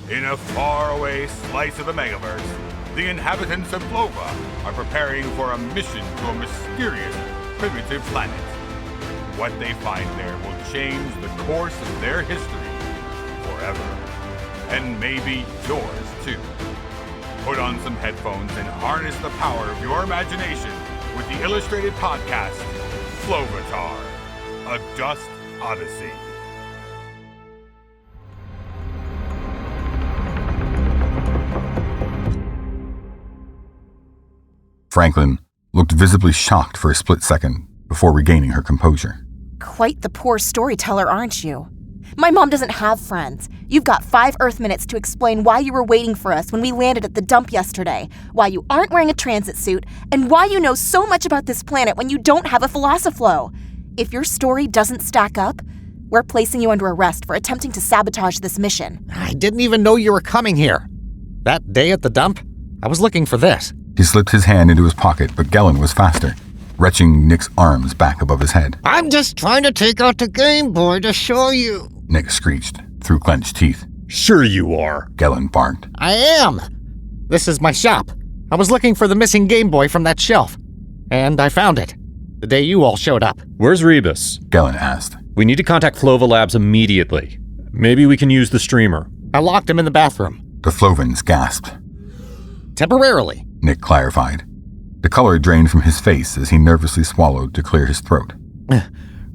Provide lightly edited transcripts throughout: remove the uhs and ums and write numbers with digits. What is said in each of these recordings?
In a faraway slice of the megaverse, the inhabitants of Flova are preparing for a mission to a mysterious, primitive planet. What they find there will change the course of their history forever. And maybe yours, too. Put on some headphones and harness the power of your imagination with the illustrated podcast, Flovatar, a Dust Odyssey. Franklin looked visibly shocked for a split second before regaining her composure. Quite the poor storyteller, aren't you? My mom doesn't have friends. You've got 5 Earth minutes to explain why you were waiting for us when we landed at the dump yesterday, why you aren't wearing a transit suit, and why you know so much about this planet when you don't have a Philosophlo. If your story doesn't stack up, we're placing you under arrest for attempting to sabotage this mission. I didn't even know you were coming here. That day at the dump, I was looking for this. He slipped his hand into his pocket, but Gellin was faster, retching Nick's arms back above his head. I'm just trying to take out the Game Boy to show you. Nick screeched through clenched teeth. Sure you are, Gellin barked. I am. This is my shop. I was looking for the missing Game Boy from that shelf, and I found it the day you all showed up. Where's Rebus? Gellin asked. We need to contact Flova Labs immediately. Maybe we can use the streamer. I locked him in the bathroom. The Flovans gasped. Temporarily, Nick clarified. The color drained from his face as he nervously swallowed to clear his throat.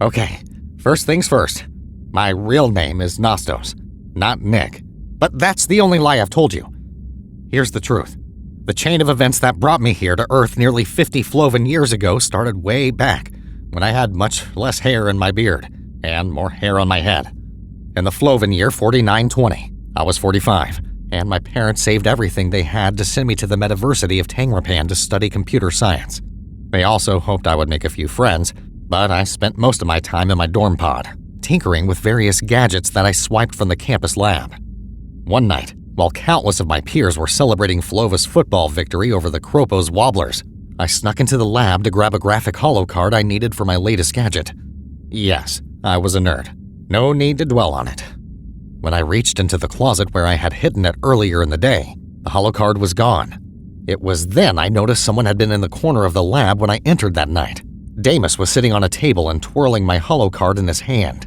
Okay, first things first. My real name is Nostos, not Nick. But that's the only lie I've told you. Here's the truth. The chain of events that brought me here to Earth nearly 50 Flovan years ago started way back, when I had much less hair in my beard, and more hair on my head. In the Flovan year 4920, I was 45, and my parents saved everything they had to send me to the Metaversity of Tangrapan to study computer science. They also hoped I would make a few friends, but I spent most of my time in my dorm pod, tinkering with various gadgets that I swiped from the campus lab. One night, while countless of my peers were celebrating Flova's football victory over the Kropos Wobblers, I snuck into the lab to grab a graphic holo card I needed for my latest gadget. Yes, I was a nerd. No need to dwell on it. When I reached into the closet where I had hidden it earlier in the day, the holo card was gone. It was then I noticed someone had been in the corner of the lab when I entered that night. Damus was sitting on a table and twirling my holo card in his hand.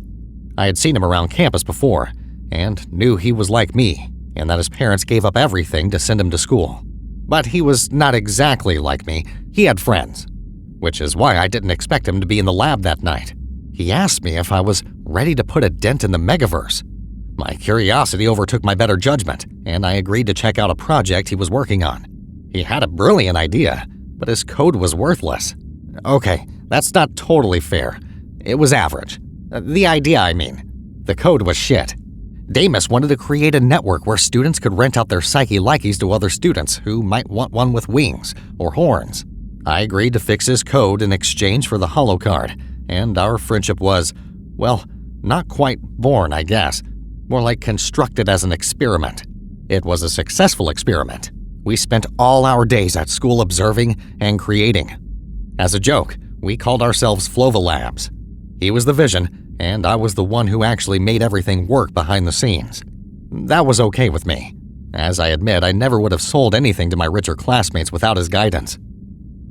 I had seen him around campus before, and knew he was like me, and that his parents gave up everything to send him to school. But he was not exactly like me. He had friends, which is why I didn't expect him to be in the lab that night. He asked me if I was ready to put a dent in the megaverse. My curiosity overtook my better judgment, and I agreed to check out a project he was working on. He had a brilliant idea, but his code was worthless. Okay, that's not totally fair. It was average. The idea, I mean. The code was shit. Damus wanted to create a network where students could rent out their psyche-likies to other students who might want one with wings or horns. I agreed to fix his code in exchange for the holo card, and our friendship was, well, not quite born, I guess. More like constructed as an experiment. It was a successful experiment. We spent all our days at school observing and creating. As a joke, we called ourselves Flova Labs. He was the vision, and I was the one who actually made everything work behind the scenes. That was okay with me. As I admit, I never would have sold anything to my richer classmates without his guidance.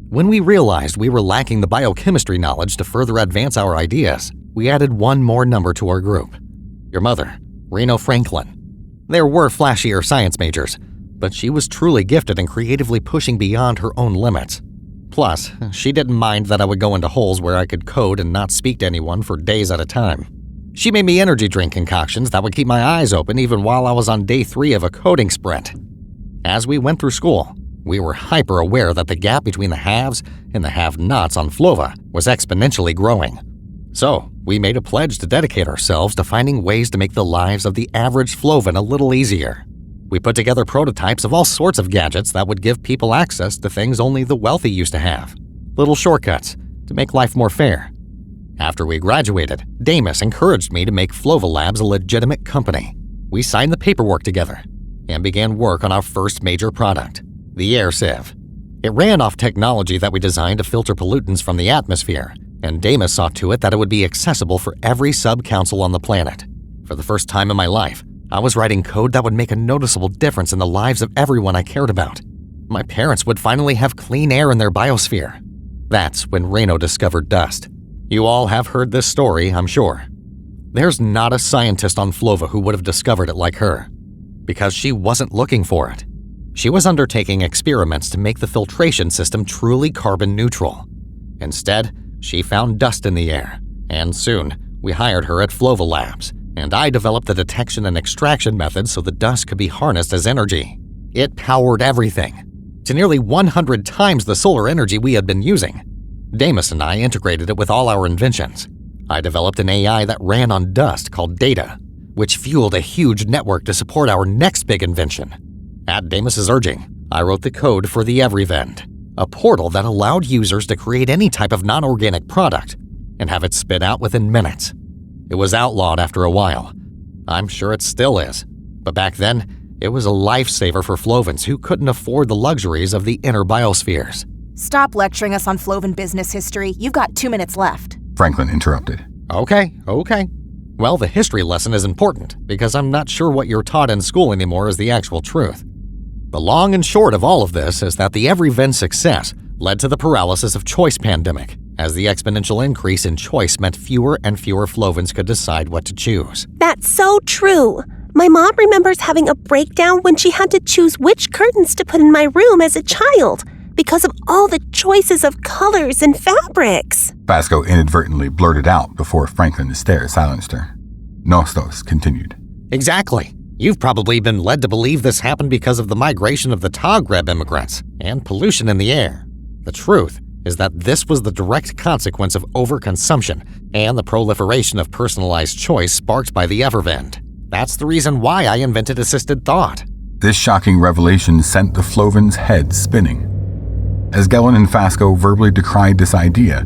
When we realized we were lacking the biochemistry knowledge to further advance our ideas, we added one more number to our group. Your mother, Reno Franklin. There were flashier science majors, but she was truly gifted in creatively pushing beyond her own limits. Plus, she didn't mind that I would go into holes where I could code and not speak to anyone for days at a time. She made me energy drink concoctions that would keep my eyes open even while I was on day 3 of a coding sprint. As we went through school, we were hyper aware that the gap between the haves and the have-nots on Flova was exponentially growing. So, we made a pledge to dedicate ourselves to finding ways to make the lives of the average Flovan a little easier. We put together prototypes of all sorts of gadgets that would give people access to things only the wealthy used to have. Little shortcuts to make life more fair. After we graduated, Damus encouraged me to make Flova Labs a legitimate company. We signed the paperwork together and began work on our first major product, the air sieve. It ran off technology that we designed to filter pollutants from the atmosphere, and Damus saw to it that it would be accessible for every sub-council on the planet. For the first time in my life, I was writing code that would make a noticeable difference in the lives of everyone I cared about. My parents would finally have clean air in their biosphere. That's when Reno discovered dust. You all have heard this story, I'm sure. There's not a scientist on Flova who would have discovered it like her, because she wasn't looking for it. She was undertaking experiments to make the filtration system truly carbon neutral. Instead, she found dust in the air, and soon we hired her at Flova Labs, and I developed the detection and extraction method so the dust could be harnessed as energy. It powered everything, to nearly 100 times the solar energy we had been using. Damus and I integrated it with all our inventions. I developed an AI that ran on dust called Data, which fueled a huge network to support our next big invention. At Damus's urging, I wrote the code for the EveryVend, a portal that allowed users to create any type of non-organic product and have it spit out within minutes. It was outlawed after a while. I'm sure it still is, but back then, it was a lifesaver for Flovans who couldn't afford the luxuries of the inner biospheres. Stop lecturing us on Flovan business history. You've got 2 minutes left. Franklin interrupted. Okay. Well, the history lesson is important because I'm not sure what you're taught in school anymore is the actual truth. The long and short of all of this is that the EveryVend's success led to the paralysis of choice pandemic, as the exponential increase in choice meant fewer and fewer Flovans could decide what to choose. That's so true. My mom remembers having a breakdown when she had to choose which curtains to put in my room as a child because of all the choices of colors and fabrics. Vasco inadvertently blurted out before Franklin's stare silenced her. Nostos continued. Exactly. You've probably been led to believe this happened because of the migration of the Tagreb immigrants and pollution in the air. The truth is that this was the direct consequence of overconsumption and the proliferation of personalized choice sparked by the EveryVend. That's the reason why I invented assisted thought. This shocking revelation sent the Flovan's heads spinning. As Gellin and Fasco verbally decried this idea,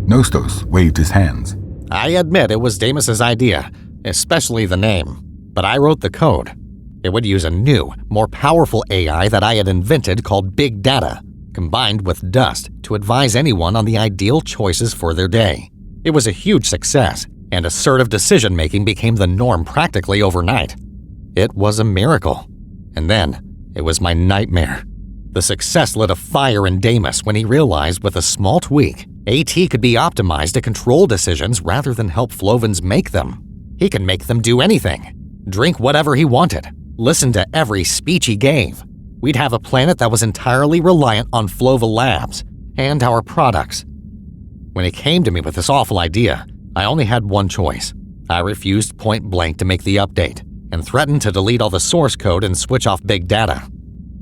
Nostos waved his hands. I admit it was Damus's idea, especially the name, but I wrote the code. It would use a new, more powerful AI that I had invented called Big Data, combined with dust to advise anyone on the ideal choices for their day. It was a huge success, and assertive decision-making became the norm practically overnight. It was a miracle. And then, it was my nightmare. The success lit a fire in Damus when he realized with a small tweak, AT could be optimized to control decisions rather than help Flovans make them. He could make them do anything, drink whatever he wanted, listen to every speech he gave. We'd have a planet that was entirely reliant on Flova Labs and our products. When he came to me with this awful idea, I only had one choice. I refused point blank to make the update and threatened to delete all the source code and switch off Big Data.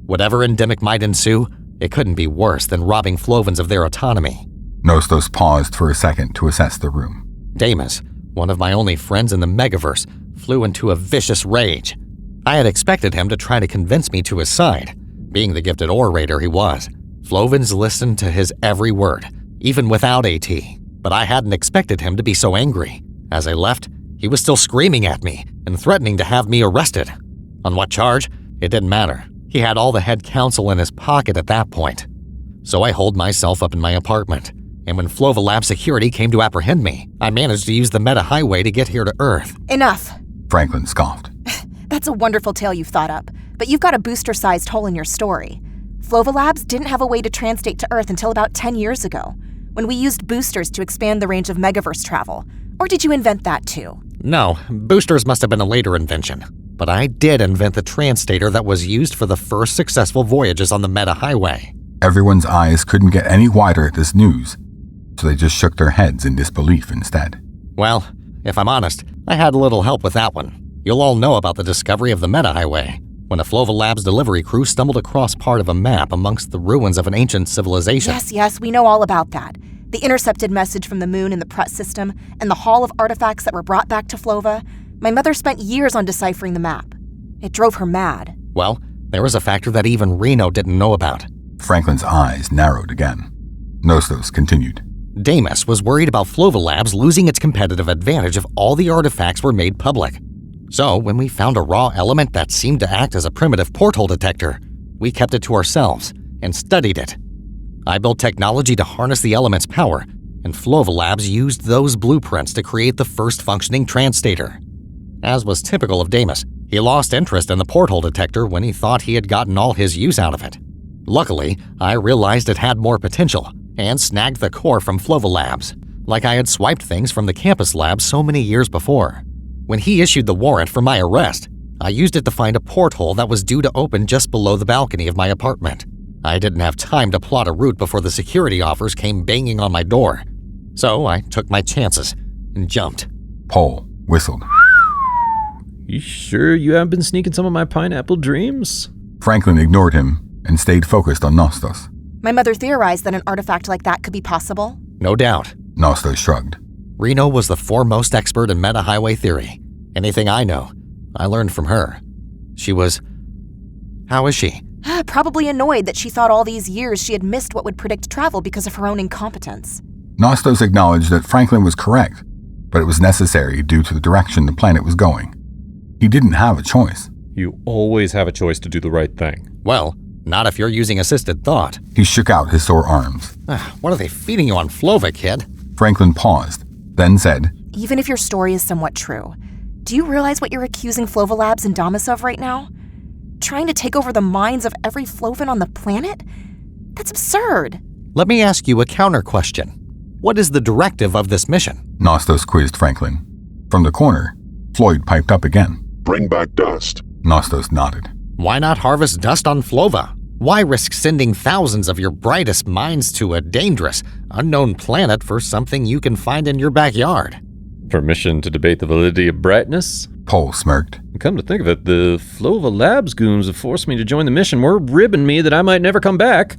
Whatever endemic might ensue, it couldn't be worse than robbing Flovans of their autonomy. Nostos paused for a second to assess the room. Damus, one of my only friends in the Megaverse, flew into a vicious rage. I had expected him to try to convince me to his side. Being the gifted orator he was, Flovans listened to his every word, even without AT. But I hadn't expected him to be so angry. As I left, he was still screaming at me and threatening to have me arrested. On what charge? It didn't matter. He had all the head counsel in his pocket at that point. So I holed myself up in my apartment, and when Flova Lab security came to apprehend me, I managed to use the meta highway to get here to Earth. Enough. Franklin scoffed. That's a wonderful tale you've thought up, but you've got a booster-sized hole in your story. Flova Labs didn't have a way to translate to Earth until about 10 years ago, when we used boosters to expand the range of Megaverse travel. Or did you invent that too? No, boosters must have been a later invention. But I did invent the translator that was used for the first successful voyages on the meta highway. Everyone's eyes couldn't get any wider at this news, so they just shook their heads in disbelief instead. Well, if I'm honest, I had a little help with that one. You'll all know about the discovery of the meta highway, when a Flova Labs delivery crew stumbled across part of a map amongst the ruins of an ancient civilization. Yes, we know all about that. The intercepted message from the moon in the Prut system, and the haul of artifacts that were brought back to Flova. My mother spent years on deciphering the map. It drove her mad. Well, there was a factor that even Reno didn't know about. Franklin's eyes narrowed again. Nostos continued. Damus was worried about Flova Labs losing its competitive advantage if all the artifacts were made public. So, when we found a raw element that seemed to act as a primitive porthole detector, we kept it to ourselves and studied it. I built technology to harness the element's power, and Flova Labs used those blueprints to create the first functioning translator. As was typical of Damus, He lost interest in the porthole detector when he thought he had gotten all his use out of it. Luckily, I realized it had more potential and snagged the core from Flova Labs, like I had swiped things from the campus lab so many years before. When he issued the warrant for my arrest, I used it to find a porthole that was due to open just below the balcony of my apartment. I didn't have time to plot a route before the security offers came banging on my door. So I took my chances and jumped. Paul whistled. You sure you haven't been sneaking some of my pineapple dreams? Franklin ignored him and stayed focused on Nostos. My mother theorized that an artifact like that could be possible. No doubt. Nostos shrugged. Reno was the foremost expert in meta-highway theory. Anything I know, I learned from her. She was... How is she? Probably annoyed that she thought all these years she had missed what would predict travel because of her own incompetence. Nostos acknowledged that Franklin was correct, but it was necessary due to the direction the planet was going. He didn't have a choice. You always have a choice to do the right thing. Well, not if you're using assisted thought. He shook out his sore arms. What are they feeding you on Flova, kid? Franklin paused, then said, Even if your story is somewhat true, do you realize what you're accusing Flova Labs and Damas of right now? Trying to take over the minds of every Flovan on the planet? That's absurd. Let me ask you a counter question. What is the directive of this mission? Nostos quizzed Franklin. From the corner, Floyd piped up again. Bring back dust. Nostos nodded. Why not harvest dust on Flova? Why risk sending thousands of your brightest minds to a dangerous, unknown planet for something you can find in your backyard? Permission to debate the validity of brightness? Paul smirked. Come to think of it, the Flova Labs goons have forced me to join the mission. Were ribbing me that I might never come back.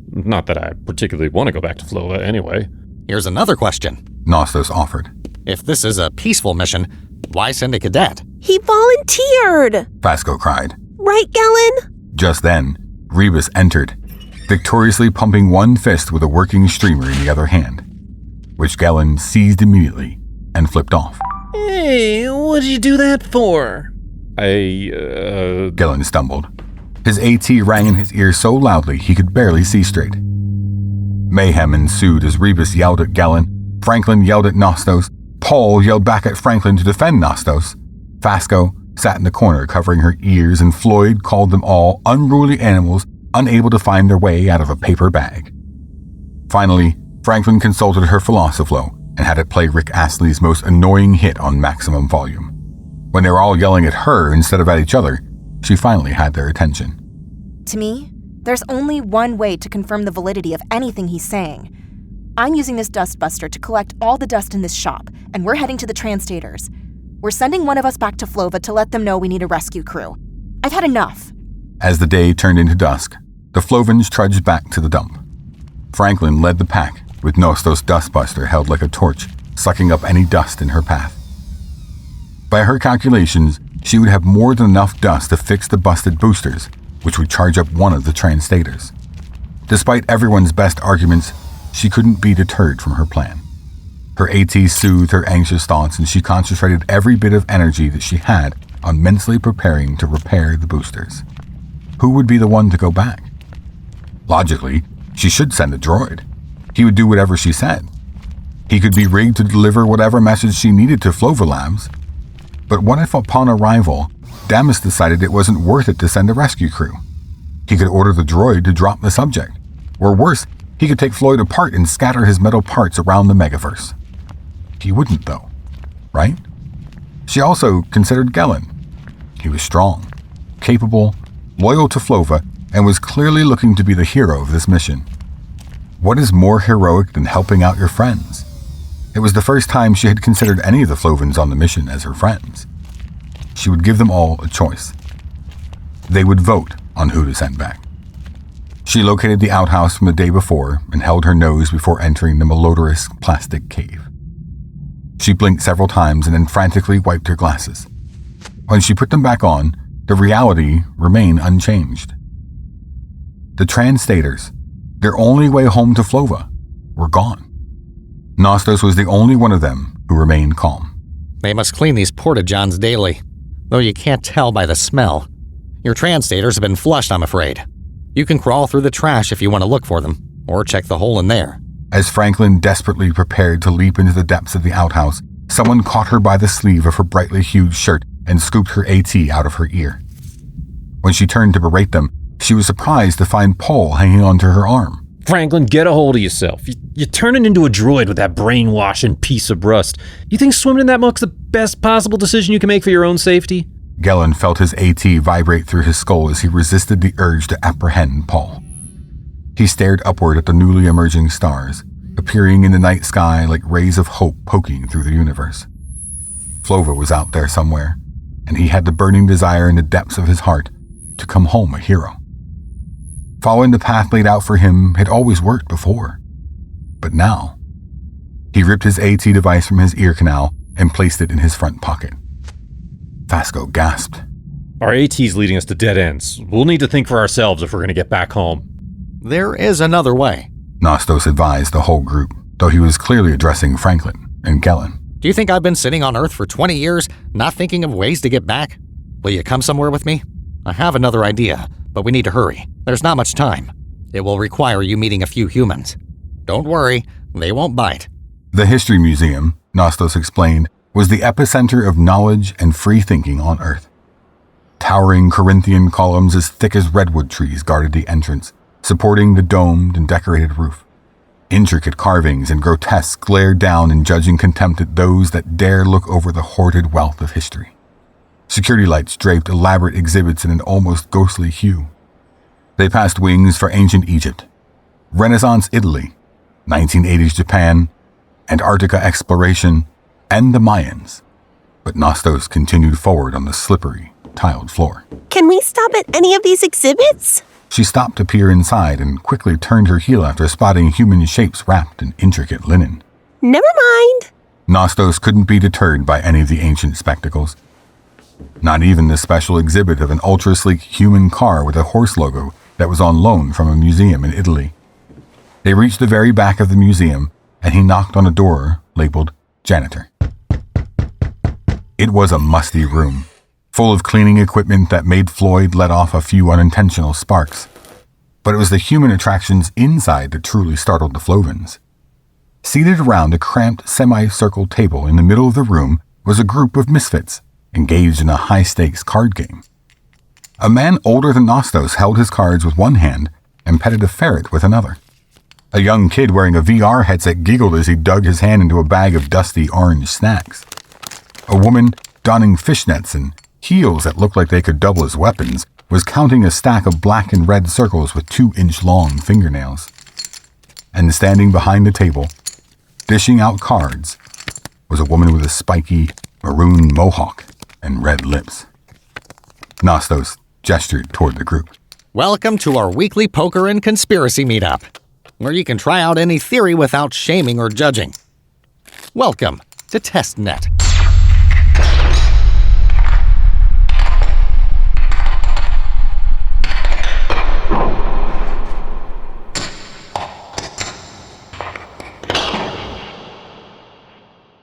Not that I particularly want to go back to Flova anyway. Here's another question. Nostos offered. If this is a peaceful mission, why send a cadet? He volunteered! Fasco cried. Right, Galen? Just then, Rebus entered, victoriously pumping one fist with a working streamer in the other hand, which Galen seized immediately and flipped off. Hey, what'd you do that for? Galen stumbled. His AT rang in his ear so loudly he could barely see straight. Mayhem ensued as Rebus yelled at Galen, Franklin yelled at Nostos, Paul yelled back at Franklin to defend Nostos. Fasco sat in the corner covering her ears, and Floyd called them all unruly animals unable to find their way out of a paper bag. Finally, Franklin consulted her Philosophlo and had it play Rick Astley's most annoying hit on maximum volume. When they were all yelling at her instead of at each other, she finally had their attention. To me, there's only one way to confirm the validity of anything he's saying. I'm using this dust buster to collect all the dust in this shop, and we're heading to the Transtators. We're sending one of us back to Flova to let them know we need a rescue crew. I've had enough. As the day turned into dusk, the Flovans trudged back to the dump. Franklin led the pack, with Nostos' dustbuster held like a torch, sucking up any dust in her path. By her calculations, she would have more than enough dust to fix the busted boosters, which would charge up one of the Transtators. Despite everyone's best arguments, she couldn't be deterred from her plan. Her AT soothed her anxious thoughts, and she concentrated every bit of energy that she had on mentally preparing to repair the boosters. Who would be the one to go back? Logically, she should send a droid. He would do whatever she said. He could be rigged to deliver whatever message she needed to Flova Labs. But what if upon arrival, Damas decided it wasn't worth it to send a rescue crew? He could order the droid to drop the subject. Or worse, he could take Floyd apart and scatter his metal parts around the megaverse. He wouldn't, though, right? She also considered Galen. He was strong, capable, loyal to Flova, and was clearly looking to be the hero of this mission. What is more heroic than helping out your friends? It was the first time she had considered any of the Flovans on the mission as her friends. She would give them all a choice. They would vote on who to send back. She located the outhouse from the day before and held her nose before entering the malodorous plastic cave. She blinked several times and then frantically wiped her glasses. When she put them back on, the reality remained unchanged. The Transtators, their only way home to Flova, were gone. Nostos was the only one of them who remained calm. They must clean these porta-johns daily, though you can't tell by the smell. Your Transtators have been flushed, I'm afraid. You can crawl through the trash if you want to look for them, or check the hole in there. As Franklin desperately prepared to leap into the depths of the outhouse, someone caught her by the sleeve of her brightly hued shirt and scooped her AT out of her ear. When she turned to berate them, she was surprised to find Paul hanging onto her arm. Franklin, get a hold of yourself. You're turning into a droid with that brainwashing piece of rust. You think swimming in that muck's the best possible decision you can make for your own safety? Gellin felt his AT vibrate through his skull as he resisted the urge to apprehend Paul. He stared upward at the newly emerging stars, appearing in the night sky like rays of hope poking through the universe. Flova was out there somewhere, and he had the burning desire in the depths of his heart to come home a hero. Following the path laid out for him had always worked before, but now, he ripped his AT device from his ear canal and placed it in his front pocket. Vasco gasped. Our AT's leading us to dead ends. We'll need to think for ourselves if we're going to get back home. There is another way. Nostos advised the whole group, though he was clearly addressing Franklin and Gellin. Do you think I've been sitting on Earth for 20 years, not thinking of ways to get back? Will you come somewhere with me? I have another idea, but we need to hurry. There's not much time. It will require you meeting a few humans. Don't worry, they won't bite. The History Museum, Nostos explained, was the epicenter of knowledge and free thinking on Earth. Towering Corinthian columns as thick as redwood trees guarded the entrance, supporting the domed and decorated roof. Intricate carvings and grotesques glared down in judging contempt at those that dare look over the hoarded wealth of history. Security lights draped elaborate exhibits in an almost ghostly hue. They passed wings for ancient Egypt, Renaissance Italy, 1980s Japan, Antarctica exploration, and the Mayans. But Nostos continued forward on the slippery, tiled floor. Can we stop at any of these exhibits? She stopped to peer inside and quickly turned her heel after spotting human shapes wrapped in intricate linen. Never mind. Nostos couldn't be deterred by any of the ancient spectacles. Not even the special exhibit of an ultra-sleek human car with a horse logo that was on loan from a museum in Italy. They reached the very back of the museum, and he knocked on a door labeled Janitor. It was a musty room, full of cleaning equipment that made Floyd let off a few unintentional sparks. But it was the human attractions inside that truly startled the Flovans. Seated around a cramped semicircle table in the middle of the room was a group of misfits, engaged in a high-stakes card game. A man older than Nostos held his cards with one hand and petted a ferret with another. A young kid wearing a VR headset giggled as he dug his hand into a bag of dusty orange snacks. A woman donning fishnets and heels that looked like they could double as weapons was counting a stack of black and red circles with 2-inch-long fingernails. And standing behind the table, dishing out cards, was a woman with a spiky maroon mohawk and red lips. Nostos gestured toward the group. Welcome to our weekly poker and conspiracy meetup, where you can try out any theory without shaming or judging. Welcome to TestNet.